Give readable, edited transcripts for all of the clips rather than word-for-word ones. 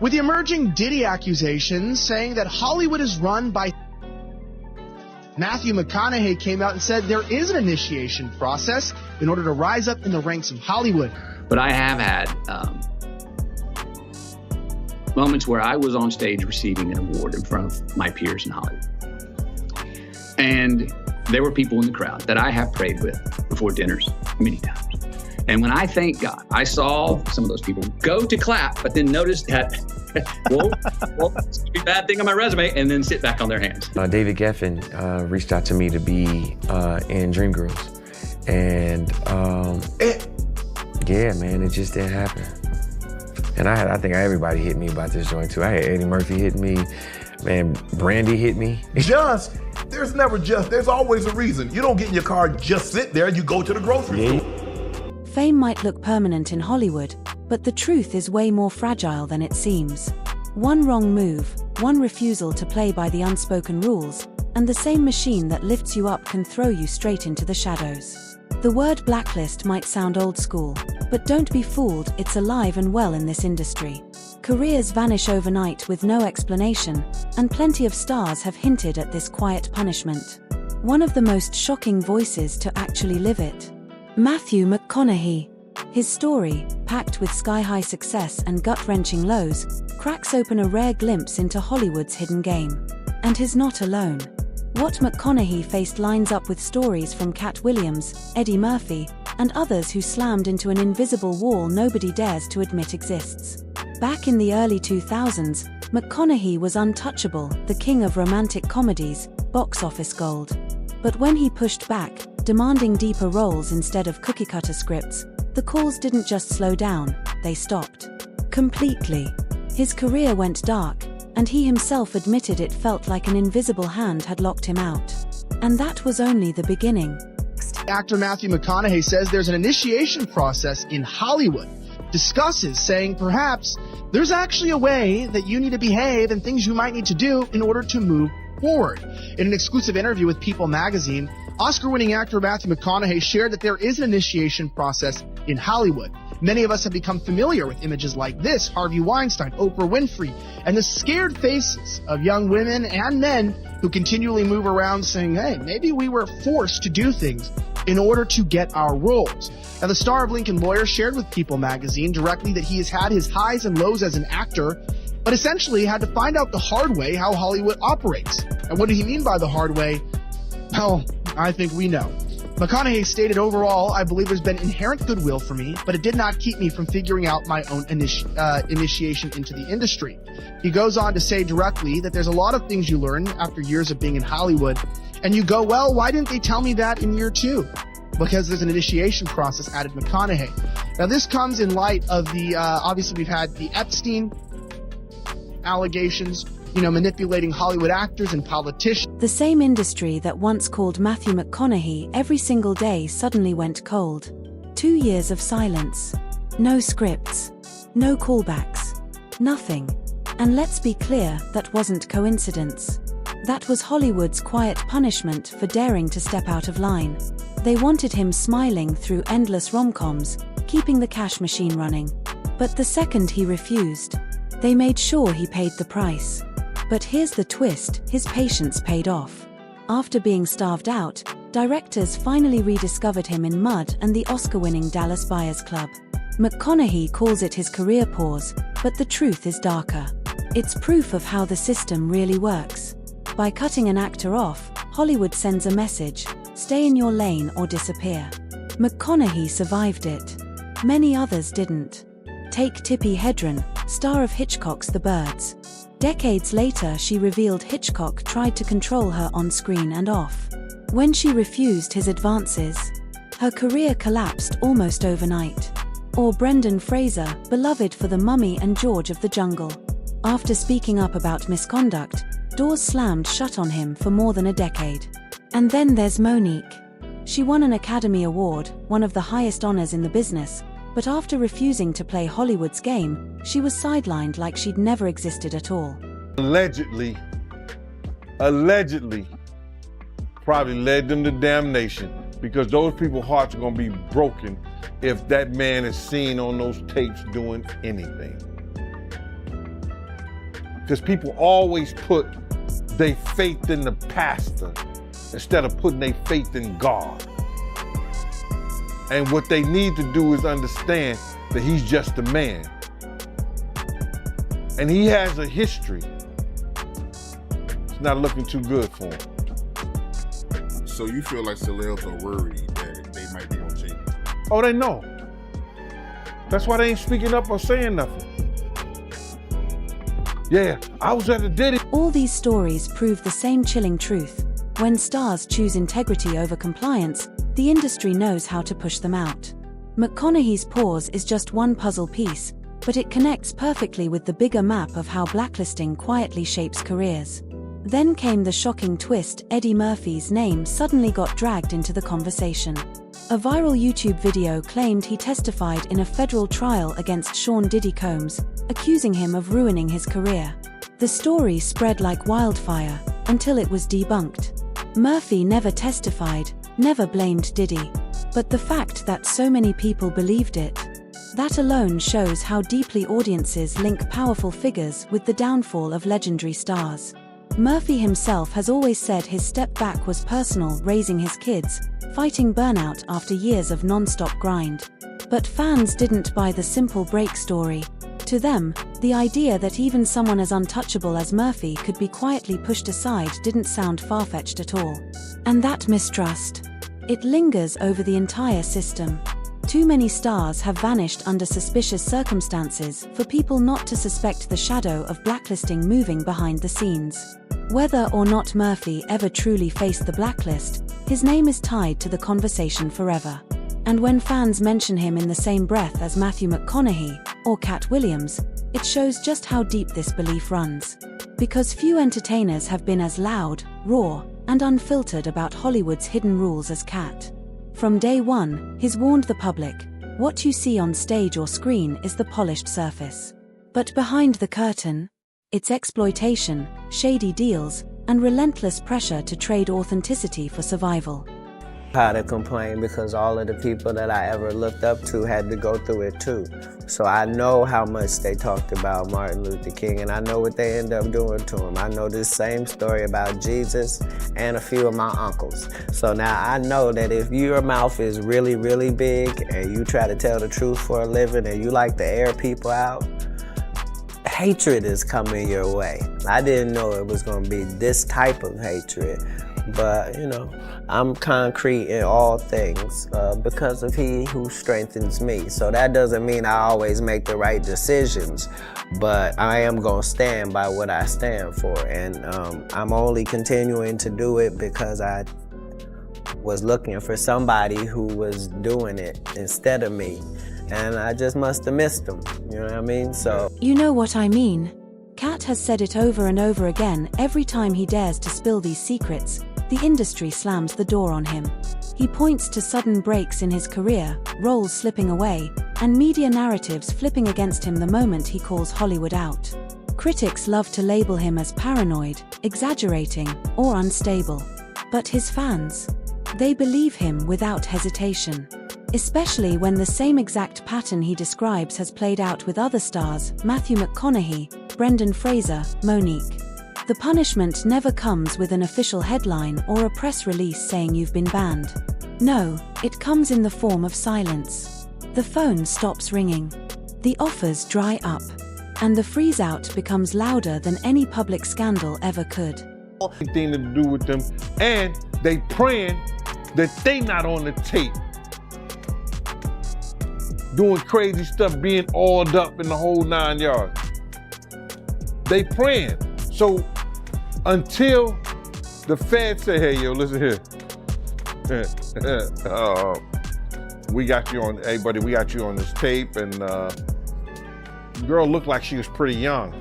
With the emerging Diddy accusations saying that Hollywood is run by Matthew McConaughey came out and said there is an initiation process in order to rise up in the ranks of Hollywood. But I have had moments where I was on stage receiving an award in front of my peers in Hollywood. And there were people in the crowd that I have prayed with before dinners many times. And when I thank God, I saw some of those people go to clap, but then notice that, whoa, that's a bad thing on my resume, and then sit back on their hands. David Geffen reached out to me to be in Dreamgirls. And yeah, man, it just didn't happen. And I think everybody hit me about this joint too. I had Eddie Murphy hit me, man, Brandy hit me. Just, there's never just, there's always a reason. You don't get in your car, just sit there, you go to the grocery store. Fame might look permanent in Hollywood, but the truth is way more fragile than it seems. One wrong move, one refusal to play by the unspoken rules, and the same machine that lifts you up can throw you straight into the shadows. The word blacklist might sound old school, but don't be fooled, it's alive and well in this industry. Careers vanish overnight with no explanation, and plenty of stars have hinted at this quiet punishment. One of the most shocking voices to actually live it. Matthew McConaughey. His story, packed with sky-high success and gut-wrenching lows, cracks open a rare glimpse into Hollywood's hidden game. And he's not alone. What McConaughey faced lines up with stories from Cat Williams, Eddie Murphy, and others who slammed into an invisible wall nobody dares to admit exists. Back in the early 2000s, McConaughey was untouchable, the king of romantic comedies, box office gold. But when he pushed back, demanding deeper roles instead of cookie-cutter scripts, the calls didn't just slow down, they stopped. Completely. His career went dark, and he himself admitted it felt like an invisible hand had locked him out. And that was only the beginning. Actor Matthew McConaughey says there's an initiation process in Hollywood. Discusses saying perhaps there's actually a way that you need to behave and things you might need to do in order to move forward. In an exclusive interview with People magazine, Oscar-winning actor Matthew McConaughey shared that there is an initiation process in Hollywood. Many of us have become familiar with images like this, Harvey Weinstein, Oprah Winfrey, and the scared faces of young women and men who continually move around saying, hey, maybe we were forced to do things in order to get our roles. Now, the star of Lincoln Lawyer shared with People magazine directly that he has had his highs and lows as an actor, but essentially had to find out the hard way how Hollywood operates. And what did he mean by the hard way? Well, I think we know. McConaughey stated, overall, I believe there's been inherent goodwill for me, but it did not keep me from figuring out my own initiation into the industry. He goes on to say directly that there's a lot of things you learn after years of being in Hollywood, and you go, well, why didn't they tell me that in year 2? Because there's an initiation process, added McConaughey. Now, this comes in light of the, obviously we've had the Epstein allegations, manipulating Hollywood actors and politicians. The same industry that once called Matthew McConaughey every single day suddenly went cold. 2 years of silence. No scripts. No callbacks. Nothing. And let's be clear, that wasn't coincidence. That was Hollywood's quiet punishment for daring to step out of line. They wanted him smiling through endless rom-coms, keeping the cash machine running. But the second he refused, they made sure he paid the price. But here's the twist, his patience paid off. After being starved out, directors finally rediscovered him in Mud and the Oscar-winning Dallas Buyers Club. McConaughey calls it his career pause, but the truth is darker. It's proof of how the system really works. By cutting an actor off, Hollywood sends a message: stay in your lane or disappear. McConaughey survived it. Many others didn't. Take Tippi Hedren, star of Hitchcock's The Birds. Decades later, she revealed Hitchcock tried to control her on screen and off. When she refused his advances, her career collapsed almost overnight. Or Brendan Fraser, beloved for The Mummy and George of the Jungle. After speaking up about misconduct, doors slammed shut on him for more than a decade. And then there's Monique. She won an Academy Award, one of the highest honors in the business, but after refusing to play Hollywood's game, she was sidelined like she'd never existed at all. Allegedly, probably led them to damnation, because those people's hearts are gonna be broken if that man is seen on those tapes doing anything. Because people always put their faith in the pastor instead of putting their faith in God. And what they need to do is understand that he's just a man. And he has a history. It's not looking too good for him. So you feel like celebs are worried that they might be on tape? Oh, they know. That's why they ain't speaking up or saying nothing. Yeah, I was at a Diddy. All these stories prove the same chilling truth. When stars choose integrity over compliance, the industry knows how to push them out. McConaughey's pause is just one puzzle piece, but it connects perfectly with the bigger map of how blacklisting quietly shapes careers. Then came the shocking twist: Eddie Murphy's name suddenly got dragged into the conversation. A viral YouTube video claimed he testified in a federal trial against Sean Diddy Combs, accusing him of ruining his career. The story spread like wildfire, until it was debunked. Murphy never testified, never blamed Diddy. But the fact that so many people believed it, that alone shows how deeply audiences link powerful figures with the downfall of legendary stars. Murphy himself has always said his step back was personal, raising his kids, fighting burnout after years of non-stop grind. But fans didn't buy the simple break story. To them, the idea that even someone as untouchable as Murphy could be quietly pushed aside didn't sound far-fetched at all. And that mistrust, it lingers over the entire system. Too many stars have vanished under suspicious circumstances for people not to suspect the shadow of blacklisting moving behind the scenes. Whether or not Murphy ever truly faced the blacklist, his name is tied to the conversation forever. And when fans mention him in the same breath as Matthew McConaughey or Cat Williams, it shows just how deep this belief runs. Because few entertainers have been as loud, raw, and unfiltered about Hollywood's hidden rules as Cat. From day one, he's warned the public, what you see on stage or screen is the polished surface. But behind the curtain, it's exploitation, shady deals, and relentless pressure to trade authenticity for survival. How to complain because all of the people that I ever looked up to had to go through it too. So I know how much they talked about Martin Luther King, and I know what they end up doing to him. I know this same story about Jesus and a few of my uncles. So now I know that if your mouth is really, really big and you try to tell the truth for a living and you like to air people out, hatred is coming your way. I didn't know it was going to be this type of hatred. But, you know, I'm concrete in all things because of He who strengthens me. So that doesn't mean I always make the right decisions, but I am going to stand by what I stand for. And I'm only continuing to do it because I was looking for somebody who was doing it instead of me. And I just must have missed them, you know what I mean? So you know what I mean? Cat has said it over and over again. Every time he dares to spill these secrets, the industry slams the door on him. He points to sudden breaks in his career, roles slipping away, and media narratives flipping against him the moment he calls Hollywood out. Critics love to label him as paranoid, exaggerating, or unstable. But his fans, they believe him without hesitation. Especially when the same exact pattern he describes has played out with other stars: Matthew McConaughey, Brendan Fraser, Monique. The punishment never comes with an official headline or a press release saying you've been banned. No, it comes in the form of silence. The phone stops ringing. The offers dry up. And the freeze-out becomes louder than any public scandal ever could. Anything to do with them, and they praying that they not on the tape. Doing crazy stuff, being oiled up in the whole 9 yards. They praying. So until the feds say, hey, yo, listen here. We got you on, hey, buddy, we got you on this tape, and the girl looked like she was pretty young.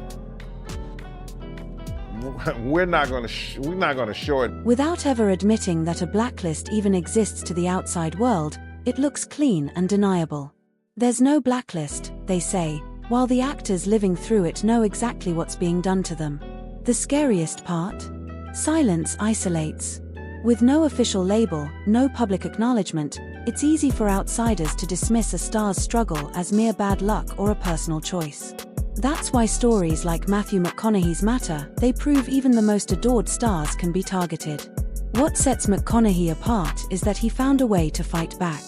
We're not gonna show it. Without ever admitting that a blacklist even exists to the outside world, it looks clean and deniable. There's no blacklist, they say, while the actors living through it know exactly what's being done to them. The scariest part? Silence isolates. With no official label, no public acknowledgement, it's easy for outsiders to dismiss a star's struggle as mere bad luck or a personal choice. That's why stories like Matthew McConaughey's matter. They prove even the most adored stars can be targeted. What sets McConaughey apart is that he found a way to fight back.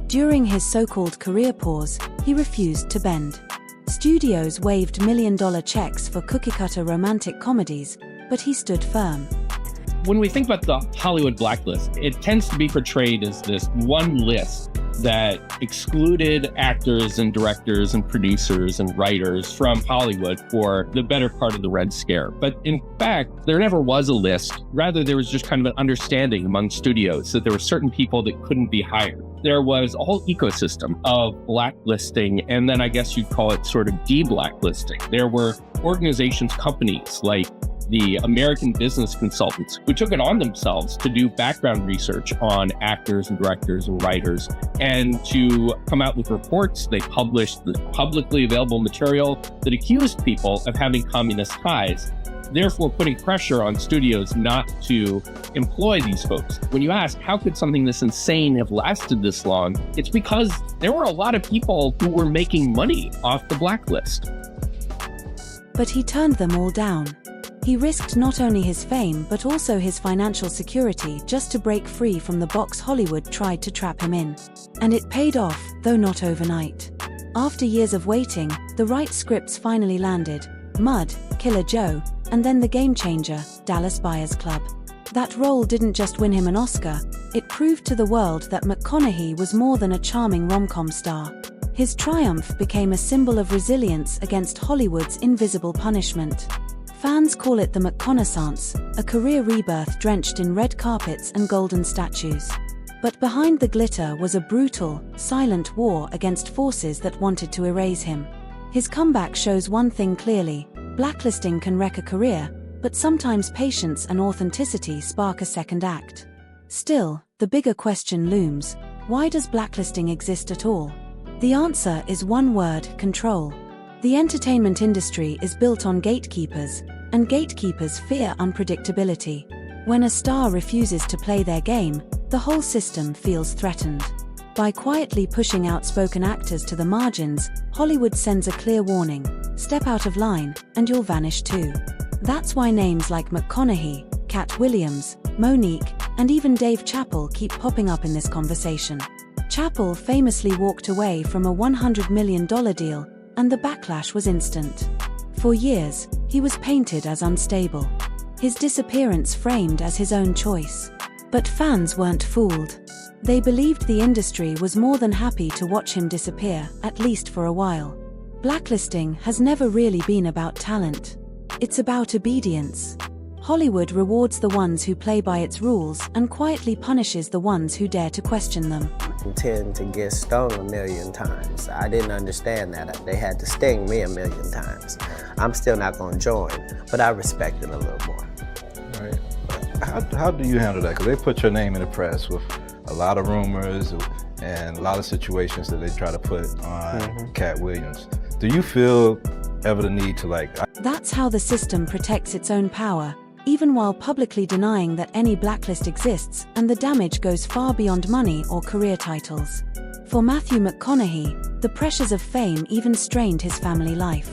During his so-called career pause, he refused to bend. Studios waved million-dollar checks for cookie-cutter romantic comedies, but he stood firm. When we think about the Hollywood blacklist, it tends to be portrayed as this one list that excluded actors and directors and producers and writers from Hollywood for the better part of the Red Scare. But in fact, there never was a list. Rather, there was just kind of an understanding among studios that there were certain people that couldn't be hired. There was a whole ecosystem of blacklisting, and then I guess you'd call it sort of de-blacklisting. There were organizations, companies like the American Business Consultants, who took it on themselves to do background research on actors and directors and writers, and to come out with reports. They published the publicly available material that accused people of having communist ties, therefore putting pressure on studios not to employ these folks. When you ask, how could something this insane have lasted this long? It's because there were a lot of people who were making money off the blacklist. But he turned them all down. He risked not only his fame but also his financial security just to break free from the box Hollywood tried to trap him in. And it paid off, though not overnight. After years of waiting, the right scripts finally landed: Mud, Killer Joe, and then the game changer, Dallas Buyers Club. That role didn't just win him an Oscar, it proved to the world that McConaughey was more than a charming rom-com star. His triumph became a symbol of resilience against Hollywood's invisible punishment. Fans call it the McConaissance, a career rebirth drenched in red carpets and golden statues. But behind the glitter was a brutal, silent war against forces that wanted to erase him. His comeback shows one thing clearly: blacklisting can wreck a career, but sometimes patience and authenticity spark a second act. Still, the bigger question looms: why does blacklisting exist at all? The answer is one word: control. The entertainment industry is built on gatekeepers, and gatekeepers fear unpredictability. When a star refuses to play their game, the whole system feels threatened. By quietly pushing outspoken actors to the margins, Hollywood sends a clear warning: step out of line, and you'll vanish too. That's why names like McConaughey, Cat Williams, Monique, and even Dave Chappelle keep popping up in this conversation. Chappelle famously walked away from a $100 million deal, and the backlash was instant. For years, he was painted as unstable. His disappearance framed as his own choice. But fans weren't fooled. They believed the industry was more than happy to watch him disappear, at least for a while. Blacklisting has never really been about talent. It's about obedience. Hollywood rewards the ones who play by its rules and quietly punishes the ones who dare to question them. Tend to get stung a million times. I didn't understand that. They had to sting me a million times. I'm still not going to join, but I respect it a little more. Right. How do you handle that? Because they put your name in the press with a lot of rumors and a lot of situations that they try to put on Cat Williams. Do you feel ever the need to That's how the system protects its own power, even while publicly denying that any blacklist exists, and the damage goes far beyond money or career titles. For Matthew McConaughey, the pressures of fame even strained his family life.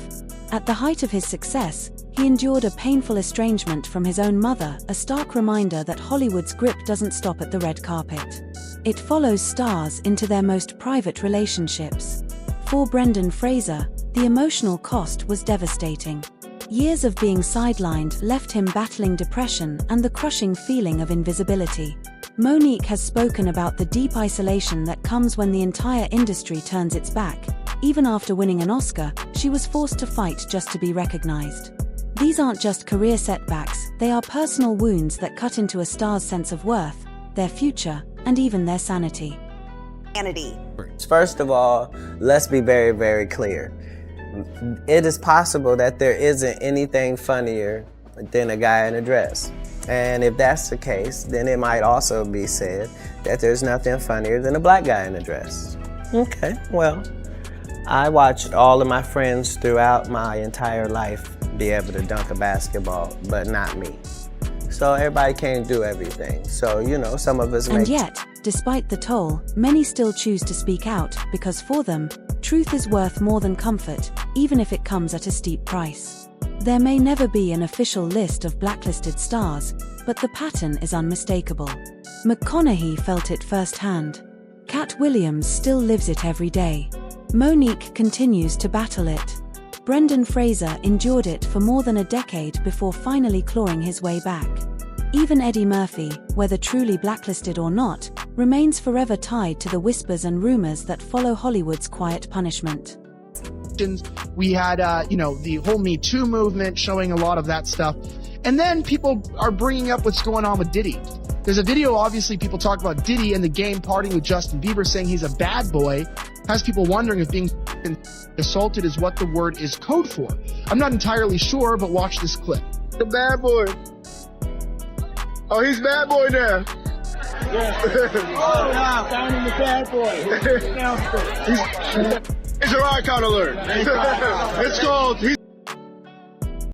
At the height of his success, he endured a painful estrangement from his own mother, a stark reminder that Hollywood's grip doesn't stop at the red carpet. It follows stars into their most private relationships. For Brendan Fraser, the emotional cost was devastating. Years of being sidelined left him battling depression and the crushing feeling of invisibility. Monique has spoken about the deep isolation that comes when the entire industry turns its back. Even after winning an Oscar, she was forced to fight just to be recognized. These aren't just career setbacks, they are personal wounds that cut into a star's sense of worth, their future, and even their sanity. First of all, let's be very, very clear. It is possible that there isn't anything funnier than a guy in a dress. And if that's the case, then it might also be said that there's nothing funnier than a black guy in a dress. Okay, well, I watched all of my friends throughout my entire life be able to dunk a basketball, but not me. So everybody can't do everything. So, some of us And yet, despite the toll, many still choose to speak out because for them, truth truth is worth more than comfort, even if it comes at a steep price. There may never be an official list of blacklisted stars, but the pattern is unmistakable. McConaughey felt it firsthand. Cat Williams still lives it every day. Monique continues to battle it. Brendan Fraser endured it for more than a decade before finally clawing his way back. Even Eddie Murphy, whether truly blacklisted or not, remains forever tied to the whispers and rumors that follow Hollywood's quiet punishment. We had, the whole Me Too movement showing a lot of that stuff. And then people are bringing up what's going on with Diddy. There's a video, obviously, people talk about Diddy and the game partying with Justin Bieber, saying he's a bad boy, has people wondering if being assaulted is what the word is code for. I'm not entirely sure, but watch this clip. The bad boy. Oh, he's bad boy now. Yeah. Oh, wow. Found him the bad boy. It's a riot alert. It's called...